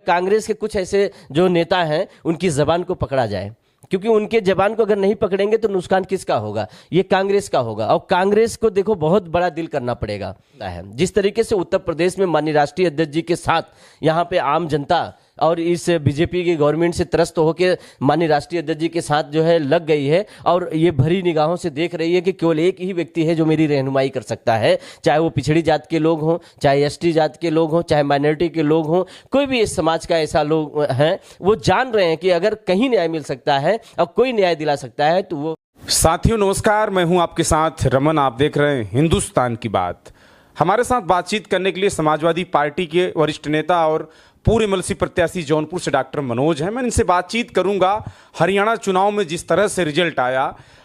कांग्रेस के कुछ ऐसे जो नेता हैं उनकी जबान को पकड़ा जाए, क्योंकि उनके जबान को अगर नहीं पकड़ेंगे तो नुकसान किसका होगा? ये कांग्रेस का होगा। और कांग्रेस को देखो बहुत बड़ा दिल करना पड़ेगा है। जिस तरीके से उत्तर प्रदेश में माननीय राष्ट्रीय अध्यक्ष जी के साथ यहाँ पे आम जनता और इस बीजेपी की गवर्नमेंट से त्रस्त होकर माननीय राष्ट्रीय अध्यक्ष जी के साथ जो है लग गई है, और ये भरी निगाहों से देख रही है कि केवल एक ही व्यक्ति है जो मेरी रहनुमाई कर सकता है, चाहे वो पिछड़ी जात के लोग हों, चाहे एसटी जात के लोग हों, चाहे माइनॉरिटी के लोग हों, कोई भी इस समाज का ऐसा लोग हैं, वो जान रहे हैं कि अगर कहीं न्याय मिल सकता है और कोई न्याय दिला सकता है तो वो। साथियों नमस्कार, मैं हूं आपके साथ रमन। आप देख रहे हैं हिंदुस्तान की बात। हमारे साथ बातचीत करने के लिए समाजवादी पार्टी के वरिष्ठ नेता और पूर्व एमएलसी प्रत्याशी जौनपुर से डॉक्टर मनोज हैं। मैं इनसे बातचीत करूंगा हरियाणा चुनाव में जिस तरह से रिजल्ट आया।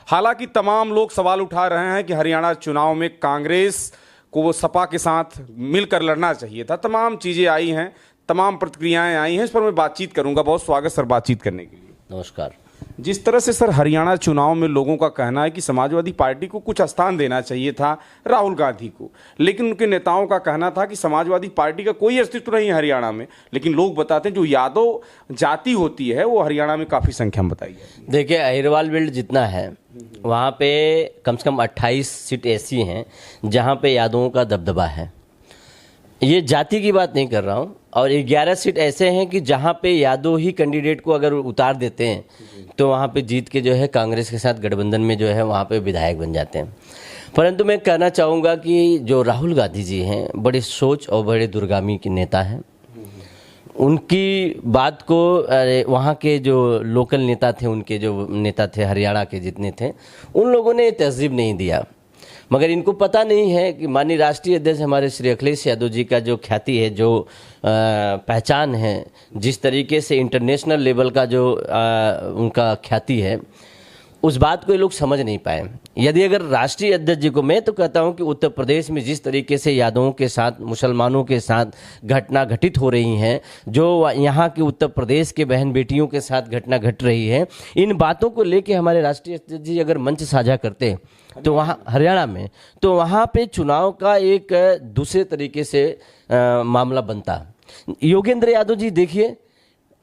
हालांकि तमाम लोग सवाल उठा रहे हैं कि हरियाणा चुनाव में कांग्रेस को सपा के साथ मिलकर लड़ना चाहिए था। तमाम चीज़ें आई हैं, तमाम प्रतिक्रियाएं आई हैं, इस पर मैं बातचीत करूंगा। बहुत स्वागत सर बातचीत करने के लिए। नमस्कार। जिस तरह से सर हरियाणा चुनाव में लोगों का कहना है कि समाजवादी पार्टी को कुछ स्थान देना चाहिए था राहुल गांधी को, लेकिन उनके नेताओं का कहना था कि समाजवादी पार्टी का कोई अस्तित्व नहीं है हरियाणा में। लेकिन लोग बताते हैं जो यादव जाति होती है वो हरियाणा में काफ़ी संख्या में बताई है। देखिए, अहिरवाल बेल्ट जितना है वहाँ पे कम से कम 28 सीट ऐसी हैं जहाँ पे यादवों का दबदबा है। ये जाति की बात नहीं कर रहा हूँ। और 11 सीट ऐसे हैं कि जहाँ पे यादव ही कैंडिडेट को अगर उतार देते हैं तो वहाँ पे जीत के जो है कांग्रेस के साथ गठबंधन में जो है वहाँ पे विधायक बन जाते हैं। परंतु मैं कहना चाहूँगा कि जो राहुल गांधी जी हैं बड़े सोच और बड़े दूरगामी के नेता हैं। उनकी बात को वहाँ के जो लोकल नेता थे, उनके जो नेता थे हरियाणा के जितने थे, उन लोगों ने तहज़ीब नहीं दिया। मगर इनको पता नहीं है कि माननीय राष्ट्रीय अध्यक्ष हमारे श्री अखिलेश यादव जी का जो ख्याति है, जो पहचान है, जिस तरीके से इंटरनेशनल लेवल का जो उनका ख्याति है, उस बात को ये लोग समझ नहीं पाए। यदि अगर राष्ट्रीय अध्यक्ष जी को, मैं तो कहता हूं कि उत्तर प्रदेश में जिस तरीके से यादवों के साथ, मुसलमानों के साथ घटना घटित हो रही हैं, जो यहाँ के उत्तर प्रदेश के बहन बेटियों के साथ घटना घट रही है, इन बातों को लेके हमारे राष्ट्रीय अध्यक्ष जी अगर मंच साझा करते तो वहाँ हरियाणा में, तो वहाँ पे चुनाव का एक दूसरे तरीके से मामला बनता। योगेंद्र यादव जी देखिए,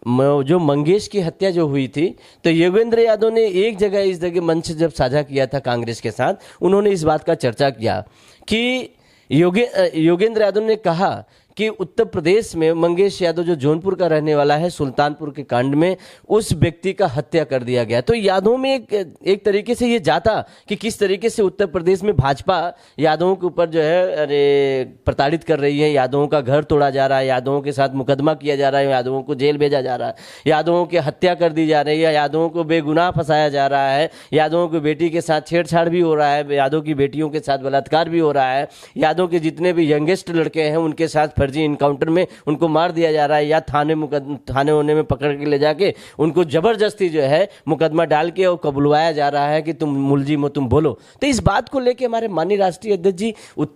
जो मंगेश की हत्या जो हुई थी, तो योगेंद्र यादव ने एक जगह इस जगह मंच जब साझा किया था कांग्रेस के साथ, उन्होंने इस बात का चर्चा किया कि योगेंद्र यादव ने कहा कि उत्तर प्रदेश में मंगेश यादव जो जौनपुर का रहने वाला है, सुल्तानपुर के कांड में उस व्यक्ति का हत्या कर दिया गया। तो यादवों में एक तरीके से ये जाता कि किस तरीके से उत्तर प्रदेश में भाजपा यादवों के ऊपर जो है प्रताड़ित कर रही है, यादवों का घर तोड़ा जा रहा है, यादवों के साथ मुकदमा किया जा रहा है, यादवों को जेल भेजा जा रहा है, यादवों की हत्या कर दी जा रही है, यादवों को बेगुनाह फंसाया जा रहा है, यादवों की बेटी के साथ छेड़छाड़ भी हो रहा है, यादव की बेटियों के साथ बलात्कार भी हो रहा है, यादव के जितने भी यंगेस्ट लड़के हैं उनके साथ फर्जी इनकाउंटर में उनको मार दिया जा रहा है, या थाने होने में पकड़ के ले जाके उनको जबरदस्ती जो है मुकदमा डाल के और कबुलवाया जा रहा है कि तुम मुलजिम हो, तुम बोलो। तो इस बात को लेके हमारे माननीय राष्ट्रीय अध्यक्ष जी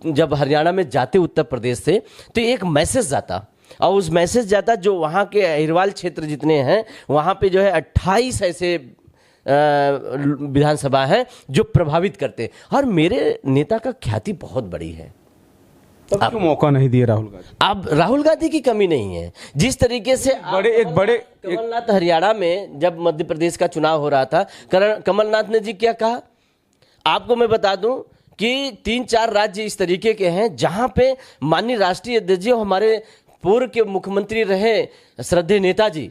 जब हरियाणा में जाते उत्तर प्रदेश से, तो एक मैसेज जाता, और उस मैसेज जाता जो वहाँ के अहिरवाल क्षेत्र जितने हैं वहाँ पे जो है 28 ऐसे विधानसभा है जो प्रभावित करते। और मेरे नेता का ख्याति बहुत बड़ी है, तब क्यों मौका नहीं दिया राहुल गांधी? अब राहुल गांधी की कमी नहीं है। जिस तरीके से कमलनाथ हरियाणा में जब मध्य प्रदेश का चुनाव हो रहा था, कमलनाथ ने जी क्या कहा, आपको मैं बता दूं कि 3-4 राज्य इस तरीके के हैं जहां पे माननीय राष्ट्रीय अध्यक्ष जी, हमारे पूर्व के मुख्यमंत्री रहे श्रद्धेय नेताजी,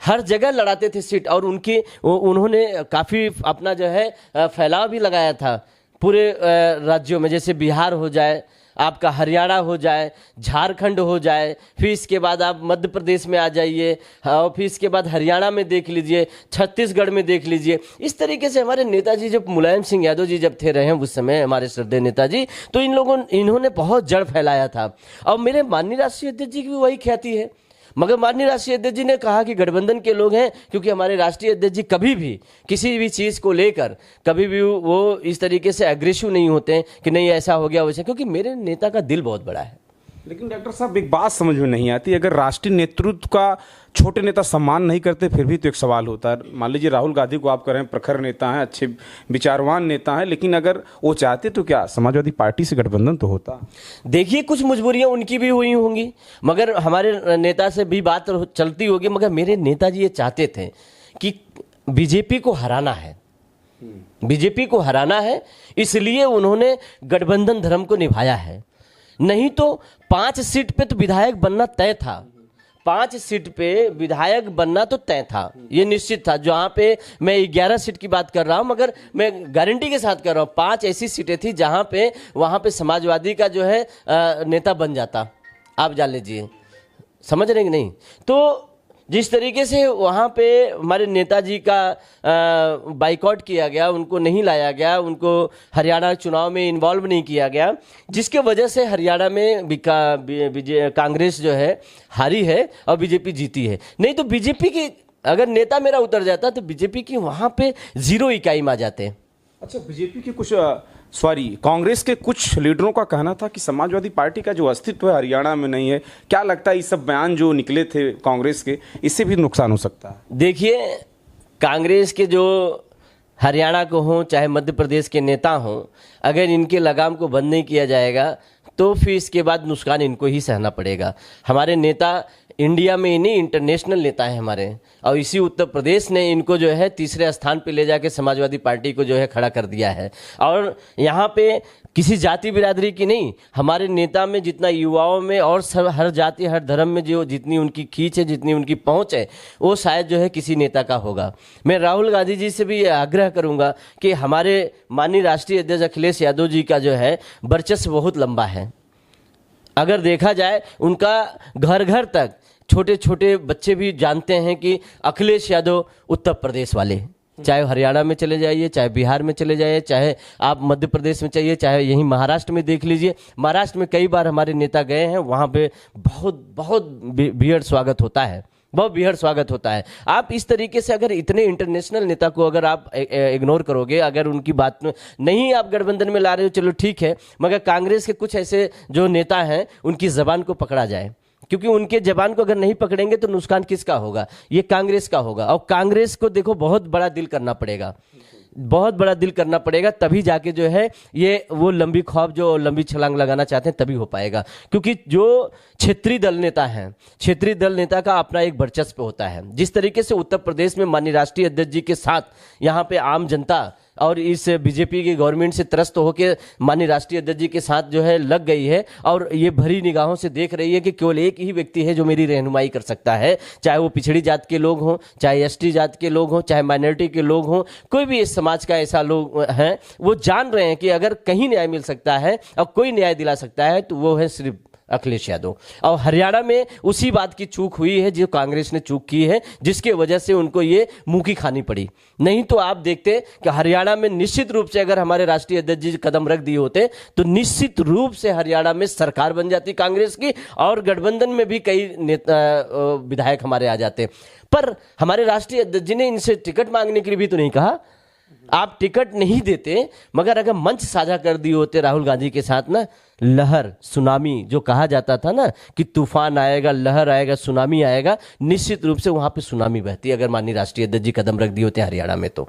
हर जगह लड़ाते थे सीट, और उन्होंने काफ़ी अपना जो है फैलाव भी लगाया था पूरे राज्यों में। जैसे बिहार हो जाए, आपका हरियाणा हो जाए, झारखंड हो जाए, फिर इसके बाद आप मध्य प्रदेश में आ जाइए, और फिर इसके बाद हरियाणा में देख लीजिए, छत्तीसगढ़ में देख लीजिए। इस तरीके से हमारे नेताजी जब मुलायम सिंह यादव जी जब थे रहे हैं उस समय, हमारे श्रद्धेय नेताजी, तो इन्होंने बहुत जड़ फैलाया था। और मेरे माननीय राष्ट्रीय अध्यक्ष जी की भी वही ख्याति है। मगर माननीय राष्ट्रीय अध्यक्ष जी ने कहा कि गठबंधन के लोग हैं, क्योंकि हमारे राष्ट्रीय अध्यक्ष जी कभी भी किसी भी चीज़ को लेकर कभी भी वो इस तरीके से एग्रेसिव नहीं होते हैं कि नहीं ऐसा हो गया वैसा, क्योंकि मेरे नेता का दिल बहुत बड़ा है। लेकिन डॉक्टर साहब एक बात समझ में नहीं आती, अगर राष्ट्रीय नेतृत्व का छोटे नेता सम्मान नहीं करते फिर भी तो एक सवाल होता है। मान लीजिए राहुल गांधी को आप कह रहे हैं प्रखर नेता हैं, अच्छे विचारवान नेता हैं, लेकिन अगर वो चाहते तो क्या समाजवादी पार्टी से गठबंधन तो होता। देखिए कुछ मजबूरियां उनकी भी हुई होंगी, मगर हमारे नेता से भी बात चलती होगी, मगर मेरे नेताजी ये चाहते थे कि बीजेपी को हराना है, बीजेपी को हराना है, इसलिए उन्होंने गठबंधन धर्म को निभाया है। नहीं तो 5 सीट पे तो विधायक बनना तय था, 5 सीट पे विधायक बनना तो तय था, ये निश्चित था। जहां पे मैं 11 सीट की बात कर रहा हूं, मगर मैं गारंटी के साथ कर रहा हूं 5 ऐसी सीटें थी जहां पे वहां पे समाजवादी का जो है नेता बन जाता। आप जान लीजिए, समझ रहे हैं कि नहीं। तो जिस तरीके से वहाँ पे हमारे नेताजी का बाइकआउट किया गया, उनको नहीं लाया गया, उनको हरियाणा चुनाव में इन्वॉल्व नहीं किया गया, जिसके वजह से हरियाणा में कांग्रेस जो है हारी है और बीजेपी जीती है। नहीं तो बीजेपी की अगर नेता मेरा उतर जाता तो बीजेपी की वहाँ पे 0 इकाई में आ जाते। अच्छा, बीजेपी के कुछ कांग्रेस के कुछ लीडरों का कहना था कि समाजवादी पार्टी का जो अस्तित्व है हरियाणा में नहीं है। क्या लगता है, ये सब बयान जो निकले थे कांग्रेस के, इससे भी नुकसान हो सकता है? देखिए, कांग्रेस के जो हरियाणा को हों चाहे मध्य प्रदेश के नेता हों, अगर इनके लगाम को बंद नहीं किया जाएगा तो फिर इसके बाद नुकसान इनको ही सहना पड़ेगा। हमारे नेता इंडिया में ही नहीं इंटरनेशनल नेता है हमारे, और इसी उत्तर प्रदेश ने इनको जो है तीसरे स्थान पे ले जाके समाजवादी पार्टी को जो है खड़ा कर दिया है। और यहाँ पे किसी जाति बिरादरी की नहीं, हमारे नेता में जितना युवाओं में और सब हर जाति हर धर्म में जो जितनी उनकी खींच है, जितनी उनकी पहुँच है, वो शायद जो है किसी नेता का होगा। मैं राहुल गांधी जी से भी ये आग्रह करूँगा कि हमारे माननीय राष्ट्रीय अध्यक्ष अखिलेश यादव जी का जो है वर्चस्व बहुत लंबा है। अगर देखा जाए उनका घर घर तक छोटे छोटे बच्चे भी जानते हैं कि अखिलेश यादव उत्तर प्रदेश वाले, चाहे हरियाणा में चले जाइए, चाहे बिहार में चले जाइए, चाहे आप मध्य प्रदेश में चाहिए, चाहे यहीं महाराष्ट्र में देख लीजिए। महाराष्ट्र में कई बार हमारे नेता गए हैं, वहाँ पे बहुत बहुत बेहद स्वागत होता है, बहुत बेहद स्वागत होता है। आप इस तरीके से अगर इतने इंटरनेशनल नेता को अगर आप इग्नोर करोगे, अगर उनकी बात में नहीं आप गठबंधन में ला रहे हो, चलो ठीक है, मगर कांग्रेस के कुछ ऐसे जो नेता हैं उनकी जबान को पकड़ा जाए, क्योंकि उनके जबान को अगर नहीं पकड़ेंगे तो नुकसान किसका होगा? ये कांग्रेस का होगा। और कांग्रेस को देखो बहुत बड़ा दिल करना पड़ेगा, बहुत बड़ा दिल करना पड़ेगा, तभी जाके जो है ये वो लंबी ख्वाब जो लंबी छलांग लगाना चाहते हैं तभी हो पाएगा। क्योंकि जो क्षेत्रीय दल नेता हैं, क्षेत्रीय दल नेता का अपना एक वर्चस्व होता है। जिस तरीके से उत्तर प्रदेश में माननीय राष्ट्रीय अध्यक्ष जी के साथ यहाँ पे आम जनता और इस बीजेपी की गवर्नमेंट से त्रस्त होकर माननीय राष्ट्रीय अध्यक्ष जी के साथ जो है लग गई है, और ये भरी निगाहों से देख रही है कि केवल एक ही व्यक्ति है जो मेरी रहनुमाई कर सकता है, चाहे वो पिछड़ी जात के लोग हों, चाहे एसटी जात के लोग हों, चाहे माइनॉरिटी के लोग हों, कोई भी इस समाज का ऐसा लोग हैं, वो जान रहे हैं कि अगर कहीं न्याय मिल सकता है और कोई न्याय दिला सकता है तो वो है सिर्फ अखिलेश यादव। और हरियाणा में उसी बात की चूक हुई है जो कांग्रेस ने चूक की है, जिसके वजह से उनको ये मुंह की खानी पड़ी। नहीं तो आप देखते कि हरियाणा में निश्चित रूप से अगर हमारे राष्ट्रीय अध्यक्ष जी कदम रख दिए होते तो निश्चित रूप से हरियाणा में सरकार बन जाती कांग्रेस की, और गठबंधन में भी कई विधायक हमारे आ जाते। पर हमारे राष्ट्रीय अध्यक्ष जी ने इनसे टिकट मांगने के लिए भी तो नहीं कहा। आप टिकट नहीं देते, मगर अगर मंच साझा कर दिए होते राहुल गांधी के साथ ना, लहर सुनामी जो कहा जाता था ना कि तूफान आएगा, लहर आएगा, सुनामी आएगा, निश्चित रूप से वहां पे सुनामी बहती अगर माननीय राष्ट्रीय अध्यक्ष जी कदम रख दिए होते हरियाणा में तो।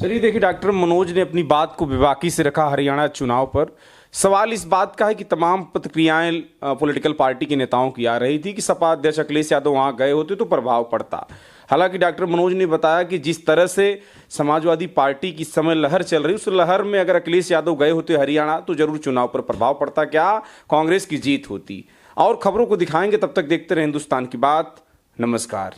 चलिए देखिए, डॉक्टर मनोज ने अपनी बात को बेबाकी से रखा हरियाणा चुनाव पर। सवाल इस बात का है कि तमाम प्रतिक्रियाएं पॉलिटिकल पार्टी के नेताओं की आ रही थी कि सपा अध्यक्ष अखिलेश यादव वहां गए होते तो प्रभाव पड़ता। हालांकि डॉक्टर मनोज ने बताया कि जिस तरह से समाजवादी पार्टी की समय लहर चल रही, उस लहर में अगर अखिलेश यादव गए होते हरियाणा तो जरूर चुनाव पर प्रभाव पड़ता, क्या कांग्रेस की जीत होती। और खबरों को दिखाएंगे, तब तक देखते रहे हिंदुस्तान की बात। नमस्कार।